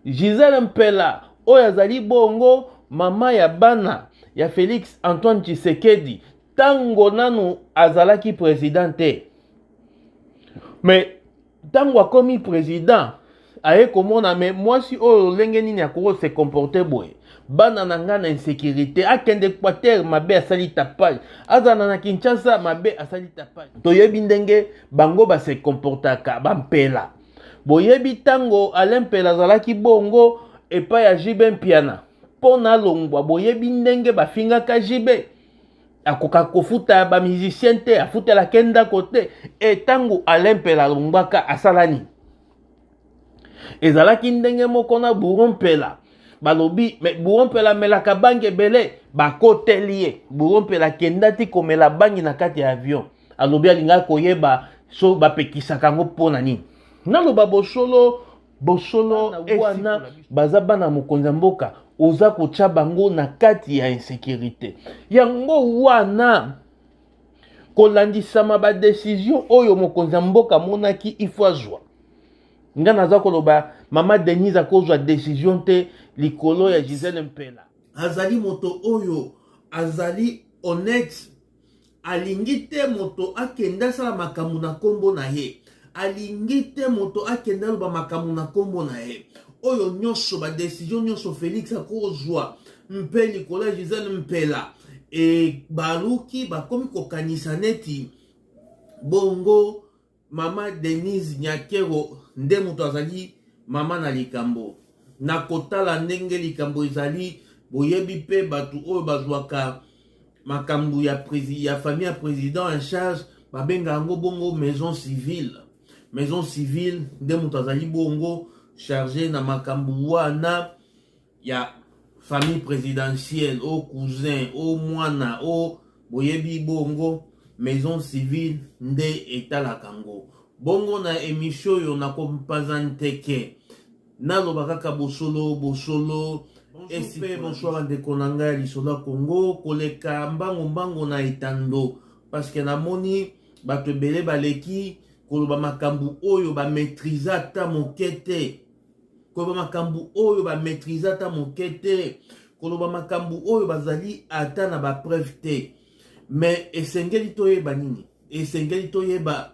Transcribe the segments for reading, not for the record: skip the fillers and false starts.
Gisèle Mpela oyo azali bongo mama ya bana ya Félix Antoine Tshisekedi tango nanu azalaki président te. Mais tango akomi président aye komona me mwasi oyo lenge nini akoko se comporter boye bana na nga na insécurité akende Équateur mabe asali tapage azana na Kinshasa mabe asali tapage toyebi ndenge bango ba se comportaka bampela boyebi tango Alain Mpela azalaki bongo epai ya Jibe Mpiana pona longwa boyebi ndenge bafingaka Jibe akoka kofuta ba musicien te afutela kenda kote etango Alain Mpela longwaka asalani ezalaki ndenge moko na Buron Mpela balobi me Buron Mpela melaka bangi ebele bakoteli ye Buron Mpela kendati komela bangi na kati ya avion alobi alinga koyeba so bapekisaka ngo mpona nini naloba bosolo wana baza bana mokonzi mboka oza kotya bango na kati ya insécurité yango wana kolandisama ba décision oyo mokonzi mboka monaki ifo azwa nga naza koloba mama Denise akozwa décision te likolo ya Gisèle Mpela azali moto oyo azali honnête alingi te moto akenda sala makambo na kombo na ye alingi te moto akenda loba makambo na kombo na ye oyo nyonso ba décision nyonso Félix akozwa mpe likolo ya Gisèle Mpela e baluki bakomi kokanisa neti bongo mama Denise Nyakero nde moto azali mama na likambo na kotala ndenge likambo ezali boyebi pe batu oyo bazwaka makambo ya famille ya président en charge babenga yango bongo maison civile nde moto azali bongo chargé na makambo wana ya famille présidentielle o cousin o mwana o boyebi bongo maison civile nde etalaka ngo bongo na émission yo na kompazanteke naloba kaka bosolo esipe bonsoir ndeko na ngai ya lisolo ya Congo koleka mbango na etando parce que namoni bato ebele baleki koloba makambo oyo bamaîtrise ata moke te koloba makambo oyo bamaîtrise ata moke te koloba makambo oyo bazali ata na bapreuve te mais esengeli toyeba nini esengeli toyeba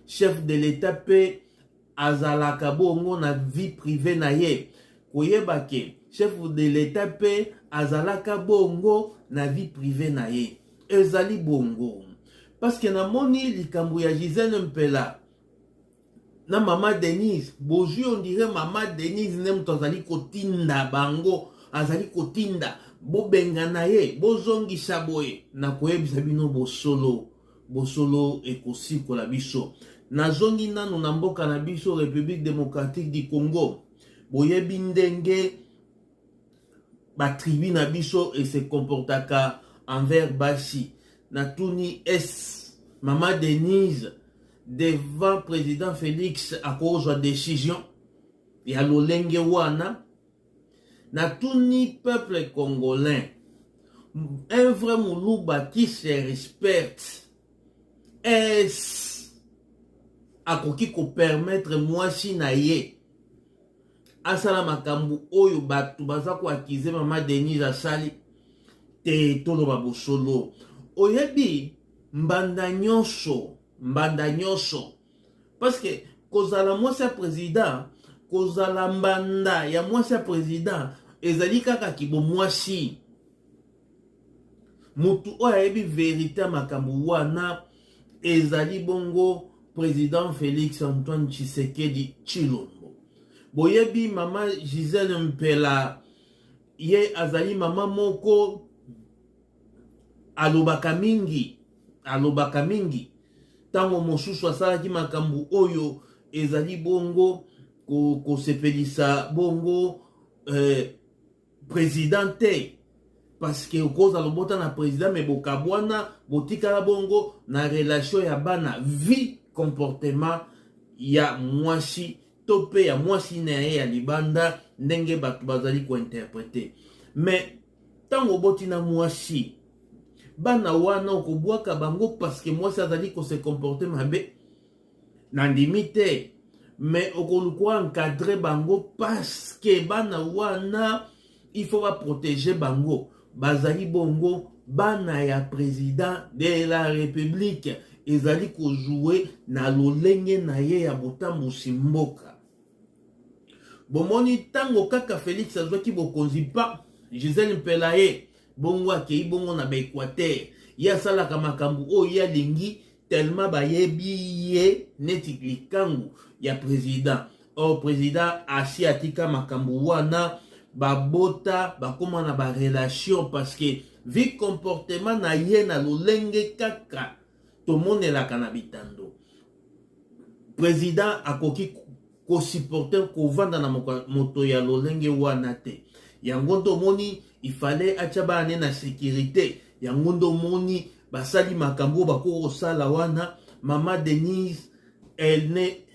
chef de l'état pe azalaka bongo na vie privée na ye koyeba ke chef de l'état pe azalaka bongo na vie privée na ye ezali bongo parce que namoni likambo ya Gisèle Mpela na mama Denise bozwi on dirait mama Denise ne moto azali kotinda bango azali kotinda bobenga na ye bozongisa boye na koyebisa bino bosolo ekosikola biso nazongi nanu na mboka na biso République démocratique du Congo boyebi ndenge batribu na biso et se comportaka envers basi natuni mama Denise devant président Félix akozwa décision ya lolenge wana natuni peuple congolais un vrai muluba qui se respecte akoki ko permettre mwasi na ye asala makambo oyo batu baza ko akize mama Denise asali te toloba bosolo oyebi mbanda nyonso parce que kozala mwasi ya président kozala mbanda ya mwasi ya président ezali kaka kibo mwasi mutu oyo ayebi vérité makambo wana ezali bongo président Félix Antoine Tshisekedi Tshilombo boyebi mama Gisèle Mpela ye azali mama moko alobaka mingi tango mosusu asalaki makambo oyo ezali bongo kosepelisa bongo président te parce que okoza lobota na président me bokabwana botikala bongo na relation ya bana vie comportement ya mwasi to pe ya mwasi na ye ya libanda ndenge batu bazali kointerprete mais tango boti na mwasi bana wana okobwaka bango parce que mwasi azali ko se comporter mabe nandimi te mais okoluka encadrer bango parce que bana wana il faut pas protéger bango bazali bongo bana ya président de la république ezali ko jouer na lolenge na ye ya botambusi mboka. Bomoni tango kaka Félix azwaki bokonzi pa Gisèle Mpelaye bongo akei bongo na ba Équateur ya salaka makambu oyo ya lingi tellement bayebi ye neti likangu ya président. Or président asi atika makambu wana babota bakoma na ba relation parce que vi comportement na ye na lolenge kaka tomonelaka na bitando. Président akoki ko supporter ko vanda na moto ya lolenge wana te. Yango tomoni il fallait achaba ane na sécurité. Yango tomoni basali makambo bako sala wana Maman Denise elle n'est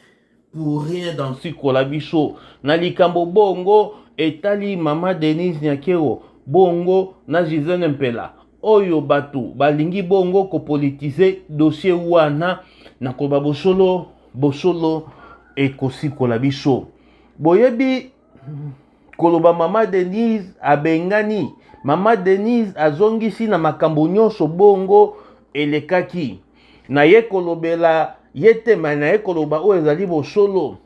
pour rien dans ce kolabiso. Na likambo bongo etali Maman Denise Nyakero bongo na Gisèle Mpela. Oyo batu balingi bongo ko politiser dossier wana na koba bosolo ekosi kolabiso. Boyebi koloba Maman Denise abengani. Maman Denise azongisi na makambo nyonso bongo elekaki. Na ye kolobela yete na ye koloba o ezali bosolo.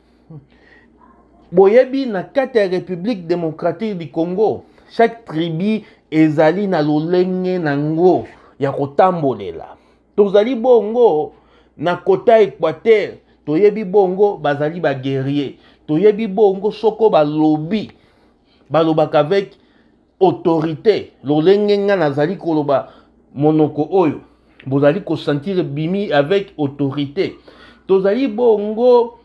Boyebi na kati ya République démocratique du Congo, chaque tribu ezali na lolenge nango ya kotambolela. Tozali bongo na kota Équateur, toyebi bongo bazali ba guerrier. Toyebi bongo soko balobi balobaka avec autorité. Lolenge nga nazali koloba monoko oyo bozali ko sentir bimi avec autorité. Tozali bongo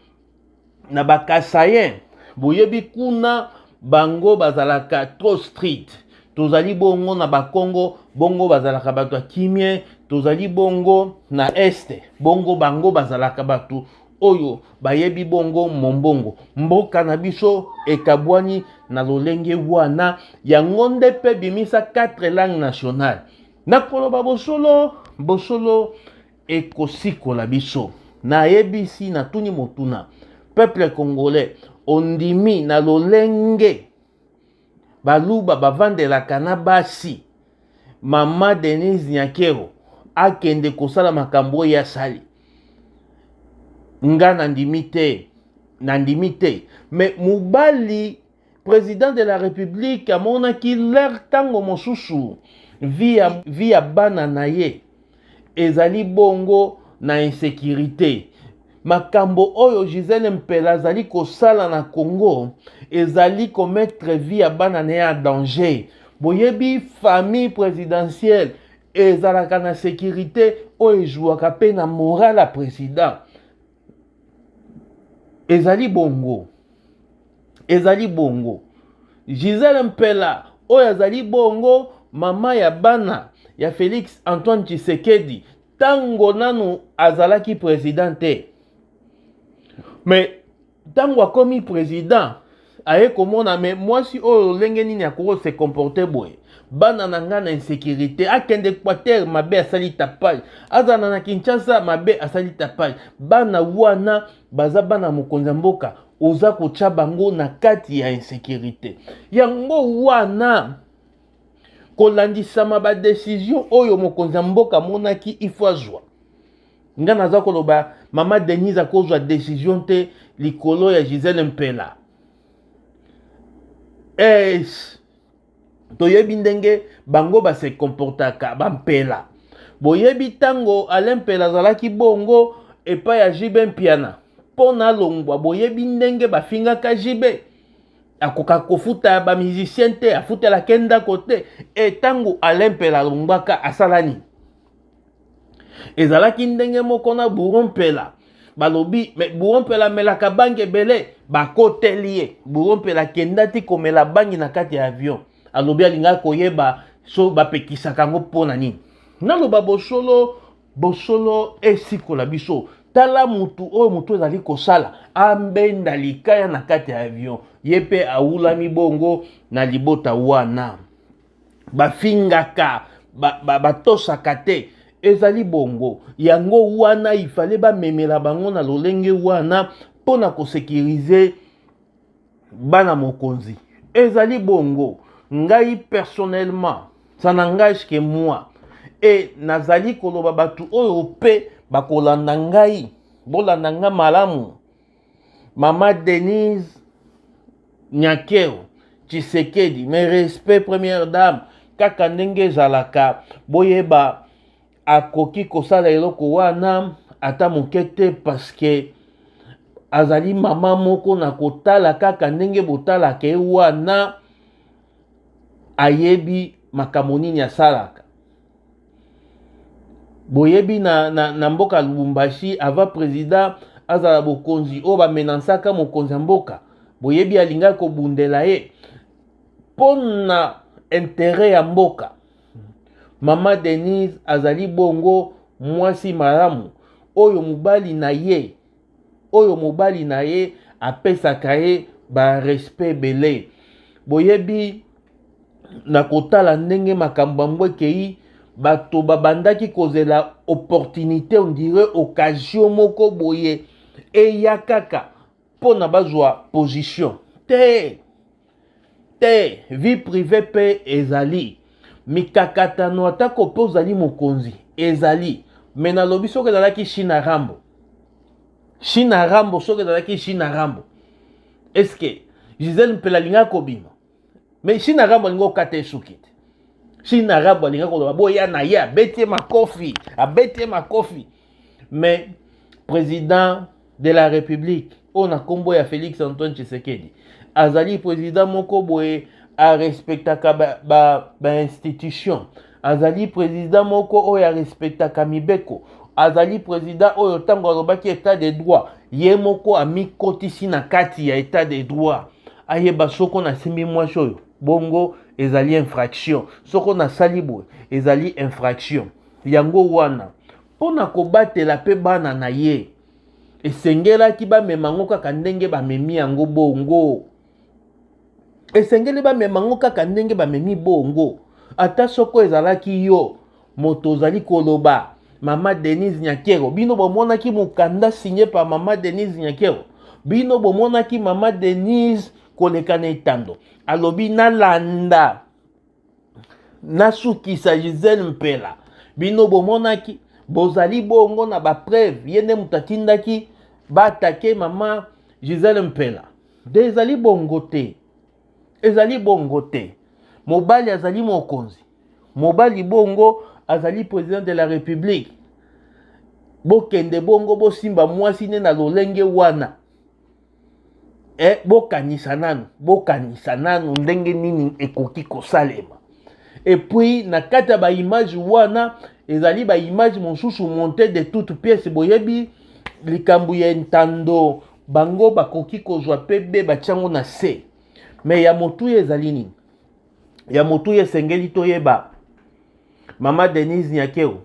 na bakasayen boyebi kuna bango bazalaka trop strict. Tozali bongo na bakongo bongo bazalaka bato kimie. Tozali bongo na este bongo bango bazalaka bato oyo bayebi bongo mombongo. Mboka na biso ekabwani na lolenge wana yango nde pe bimisa 4 langues nationales. Na koloba bosolo ekosikola biso. Na yebisi na tuni motuna peuple congolais ondimi na lolenge baluba bavandelaka na basi. Maman Denise Nyakero akende kosala makambo ya sali. Nga nandimi te. Mais mubali président de la République amonaki l'air tango mosusu via bana na ye ezali bongo na insécurité. Makambo oyo Gisèle Mpela zali kosala na Congo ezali komettre via bana na ye en danger. Boyebi famille présidentielle ezalaka na sécurité oyo jouaka pe na moral ya président. Ezali bongo. Gisèle Mpela oyo ezali bongo mama ya bana ya Félix Antoine Tshisekedi tango nanu azalaki président te. Mais tango akomi président aye komona mais mwasi oyo lenge nini akoko se comporter boye. Bana nanga na insécurité akende Équateur mabe asali tapage. Azana na Kinshasa mabe asali tapage. Bana wana baza bana mokonzi mboka oza kotia bango na kati ya insécurité. Yango wana kolandisama ba décision oyo mokonzi mboka monaki ifazwa. Nga naza koloba Maman Denise akozwa décision te likolo ya Gisèle Mpela. Toyebi ndenge bango ba se comportaka bampela. Boyebi tango Alain Mpela zalaki bongo epa ya Jibe Mpiana. Pona longwa boyebi ndenge bafingaka Jibe. Akoka kofuta ba musicien te afutela kenda kote. Tango Alain Mpela longwaka asalani. Ezalaki ndenge moko na Buron Mpela. Balobi me Buron Mpela melaka bangi ebele bakotelie. Buron Mpela kendati komela bangi na kati ya avion. Alobi alinga koyeba so bapekisaka ngo pona nini. Naloba bosolo esikola biso. Tala mutu oyo mutu ezali kosala ambenda likaya na kati ya avion. Yepe aulami bongo na libota wana. Bafingaka batosaka te. Ezali bongo yango wana ifale ba memela bango na lolenge wana pona ko sécuriser bana mokonzi. Ezali bongo. Ngai personnellement, ça n'engage que moi. Et nazali koloba batu oyo pe bakolanda ngai. Bolanda nga malamu. Mama Denise Nyakero Tshisekedi, mes respects première dame. Kaka ndenge zalaka boyeba akoki kosala eloko wana ata mokete parce que azali mama moko na kotala kaka ndenge botalaka ye wana ayebi makambo nini asalaka. Boyebi na mboka Lubumbashi ava président azala bokonzi o bamenansaka mokonzi ya mboka. Boyebi alinga kobundela ye pona intérêt ya mboka. Mama Denise azali bongo mwasi malamu oyo mobali na ye apesaka ye ba respect belé. Boyebi na kotala ndenge makambo mbwekei bato babandaki kozela opportunité, on dirait occasion moko boye eya kaka pona bazwa position te vie privée pe ezali mikakatano atako pe ozali mokonzi ezali mena lobi soki ezalaki China Rambo soki ezalaki China Rambo est-ce que Gisèle Mpela linga kobima mais China Rambo linga okata esuki te. China Rambo linga koloba boya na ye abete makofi mais président de la République on a kombo ya Félix Antoine Tshisekedi azali président moko boye a respectaka ba institution, azali président moko oyo a respectaka mibeko, azali président oyo tango alobaki état de droit ye moko amikotisi na kati ya état de droit ayeba soko na simbi mwasi oyo bongo ezali infraction, soko na sali boye ezali infraction. Yango wana pona kobatela pe bana na ye esengelaki bamemango kaka ndenge bamemi yango bongo. Esengeli bamemango kaka ndenge bamemi bongo. Ata soko ezalaki yo moto ozali koloba Mama Denise Nyakero, bino bomonaki mukanda signé par Mama Denise Nyakero, bino bomonaki Mama Denise kolekana etando alobi nalanda nasukisa Gisèle Mpela, bino bomonaki bozali bongo na ba preuve yende mutatindaki batake Mama Gisèle Mpela. Ezali bongo te, ezali bongo te. Mobali azali mokonzi, mobali bongo azali président de la République. Bokende bongo bosimba mwasi ne na lolenge wana bokanisa nanu ndenge nini ekoki kosalema. Et puis na kata ba image wana ezali ba image mosusu monté de toutes pièces boyebi likambu ya ntando bango bakoki kozwa pebe bachango na se. Mais ya motu ezali nini? Ya motu esengeli toyeba Mama Denise Nyakero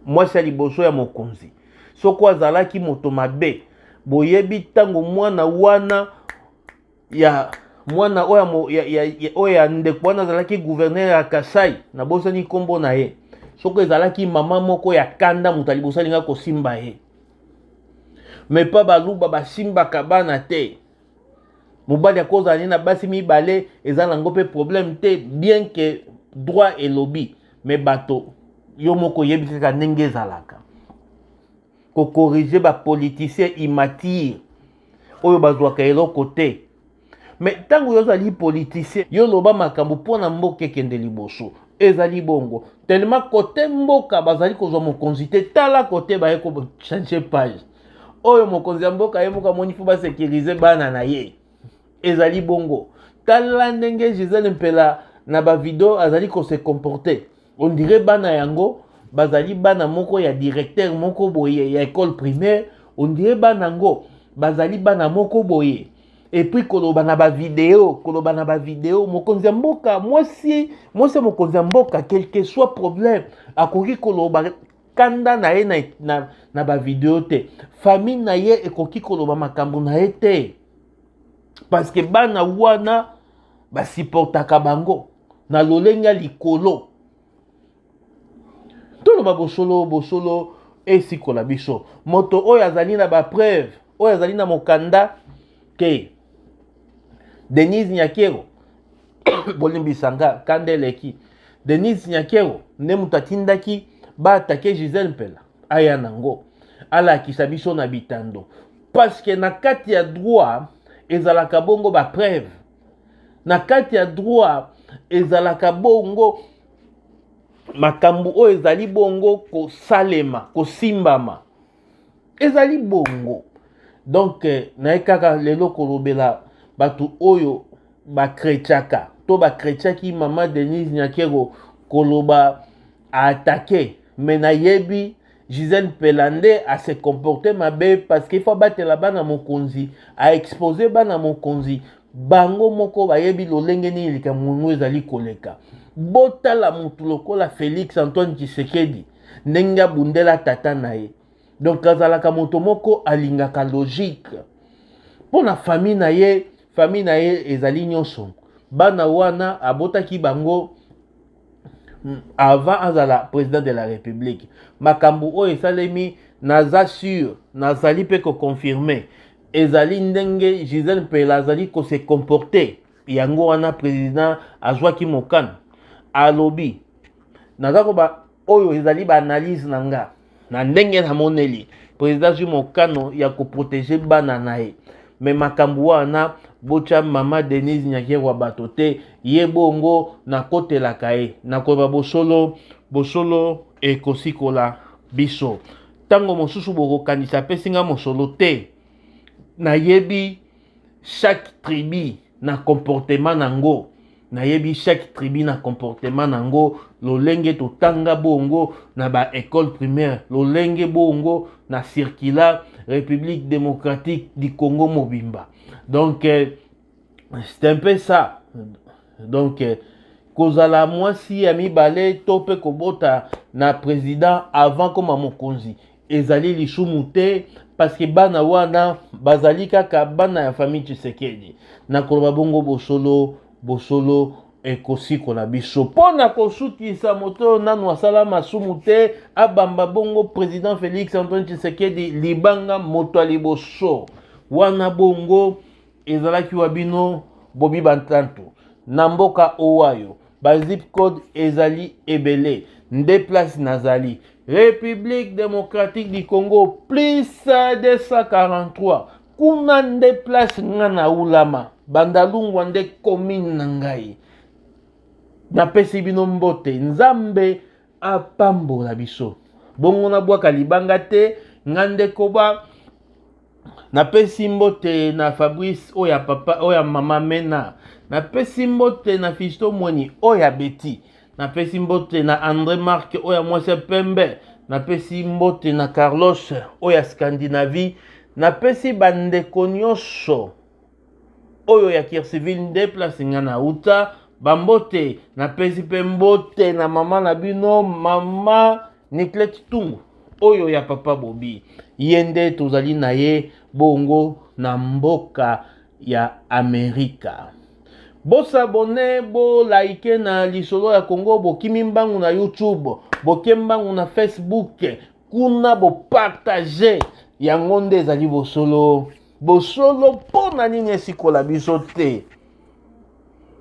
mwasi liboso ya mokonzi soko azalaki moto mabe boyebi tango mwana wana ya mwana oya ndeko wana azalaki gouverneur ya Kasai na bosani kombo na ye soko ezalaki mama moko ya kanda muta liboso alinga kosimba ye mais pa baluba basimbaka bana te. Mobali ya kozala na basi mibale eza nango pe problème te bien que droit et lobby mais bato yo moko yebi kaka ndenge ezalaka ko corriger ba politicien immature oyo bazwaka eloko te. Mais tango yo zali politicien yo loba makambo pona mboka ekende liboso ezali bongo tellement côté mboka bazali kozwa mokonzi te tala côté baye ko changer page oyo mokonzi ya mboka ye moko amoni fu ba sécuriser bana na ye ezali bongo. Tala ndenge Gisèle Mpela na ba video azali ko se comporter on dirait bana yango bazali bana moko ya directeur moko boye ya école primaire, on dirait bana ngo bazali bana moko boye. Et puis koloba na ba vidéo mokonzi ya mboka mwasi mokonzi ya mboka quel que soit problème akoki koloba kanda na ye na ba vidéo te, famille na ye ekoki koloba makambo na ye te parce que bana wana basupportaka bango na lolenga likolo. Toloba bosolo esikola biso moto oyo azali na ba preuve oyo azali na mokanda ke Denise Nyakero bolimbisanga kandeleki Denise Nyakero nde mutu atindaki baatake Gisèle Mpela aya nango alakisa biso na bitando parce que na kati ya droit ezalaka bongo ba preuve na kati ya droit ezalaka bongo makambo oyo ezali bongo kosalema kosimbama ezali bongo donc naye kaka lelo kolobela batu oyo bakretiaka to bakretiaki mama Denise Nyakero koloba attaqué mais nayebi Gisèle Mpela nde a se comporter mabe parce qu'il faut batela bana mokonzi a exposer bana mokonzi bango moko bayebi lolenge nini likambo ezali koleka botala mutu lokola Félix Antoine Tshisekedi ndenge abundela tata na ye donc azalaka moto moko alingaka logique mpona famille na ye ezali nyonso bana wana abotaki bango avant azala président de la République makambo oyo esalemi naza sûr nazali pe ko confirmer ezali ndenge Gisèle Mpela azali ko se comporter yango wana président azwaki mokano alobi naza koba oyo ezali ba analyse nanga na ndenge na moneli président azwi mokano ya ko protéger bana na ye mais makambo wana bocha mama Denise Nyakero bato te ye bongo na kotelaka ye na koba bosolo ekosikola biso tango mosusu bokokanisa pesinga mosolo te nayebi chaque tribu na comportement nango nayebi chaque tribu na comportement nango lolenge totanga bongo na ba école primaire lolenge bongo na circulaire République démocratique du Congo mobimba donc c'est un peu ça donc kozala mwasi ya mibale to pe kobota na président avant koma mokonzi ezali lisumu te parce que bana wana bazali kaka bana ya famille Tshisekedi na koloba bongo bosolo ekosiko na biso pona kosukisa moto nanu asala masumu te abamba bongo président Félix Antoine Tshisekedi libanga moto aliboso wana bongo ezalaki wa bino bobi bantantu na mboka owayo ba zip code ezali ebele nde place nazali République démocratique du Congo plus 243 kuna nde place nga na ulama bandalungwa nde commune na ngai napesi bino mbote nzambe apambola biso bongo na bwaka libanga te nga nde koba napesi mbote na Fabrice oya papa oya mama Mena napesi mbote na Fisto Mweni oya Betty napesi mbote na André Marc oya mwase pembe napesi mbote na Carlos oya Scandinavie napesi bandeko nyonso oyo ya Kircivile nde place nga na uta bambote napesi pe mbote na mama na bino mama Niclette Tungu oyo ya papa Bobi yende tozali na ye bongo na mboka ya Amerika bosabone bo like na lisolo ya Congo bokimi mbangu na YouTube boke mbangu na Facebook kuna bo partager yango nde ezali bosolo pona nini esikola biso te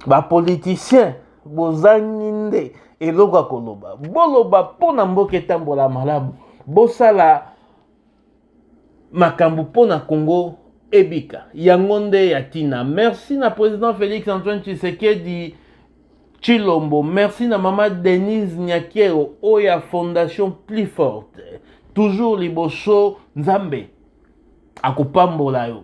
bapoliticien bozangi nde eloko ya koloba boloba pona mboka etambola malamu bosala makambo pona Congo ebika yango nde ya tina merci na président Félix Antoine Tshisekedi Chilombo merci na mama Denise Nyakero oya fondation plus forte toujours liboso nzambe akopambola yo